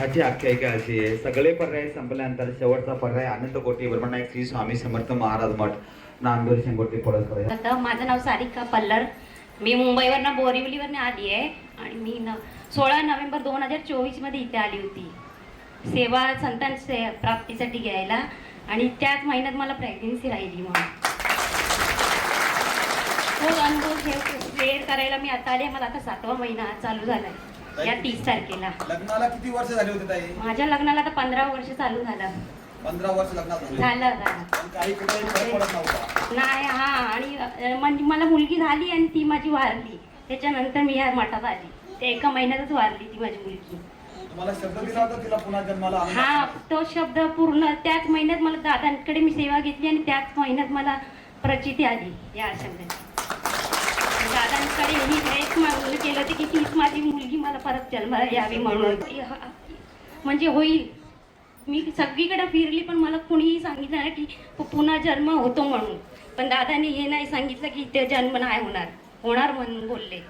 ह्याची आख्यायिका अशी आहे. सगळे पर्याय संपल्यानंतर शेवटचा पर्याय अनंत कोटी ब्रह्मनायक श्री स्वामी समर्थ महाराज मठ नांदूर शेंगोटे पळसकर. आता माझं नाव सारिका पल्लर. मी मुंबईवरनं बोरिवलीवरनं आली आहे आणि मी 16 नोव्हेंबर 2024 मध्ये इथे आली होती सेवा संतान प्राप्तीसाठी घ्यायला आणि त्याच महिन्यात मला प्रेग्नन्सी राहिली. म्हणून तो अनुभव शेअर करायला मी आता आले. मला आता 7वा महिना चालू झालाय या 30 तारखेला. लग्नाला किती वर्ष झाले होते ताई? माझ्या लग्नाला आता 15 वर्ष चालू झालं. 15 वर्ष लग्नात झालं पण काही कुठेही फरक पडत नव्हता. नाही. हा आणि म्हणजे मला मुलगी झाली आणि ती माझी वारली. त्याच्यानंतर मी या मठात आली. ते एका महिन्यातच वारली ती माझी मुलगी. तुम्हाला शब्द दिला होता तिला पुन्हा जन्माला आणण्याचा? हा, तो शब्द पूर्ण त्याच महिन्यात मला दादांकडे मी सेवा घेतली आणि त्याच महिन्यात मला प्रचिती आली या शब्दाची. दादांकडे ही एक मागणी केलं होती की तीच माझी मुलगी मला परत जन्माला यावी म्हणून. म्हणजे होईल. मी सगळीकडे फिरली पण मला कुणीही सांगितलं नाही की पुन्हा जन्म होतो म्हणून. पण दादाने हे नाही सांगितलं की ते जन्म नाही होणार म्हणून बोलले.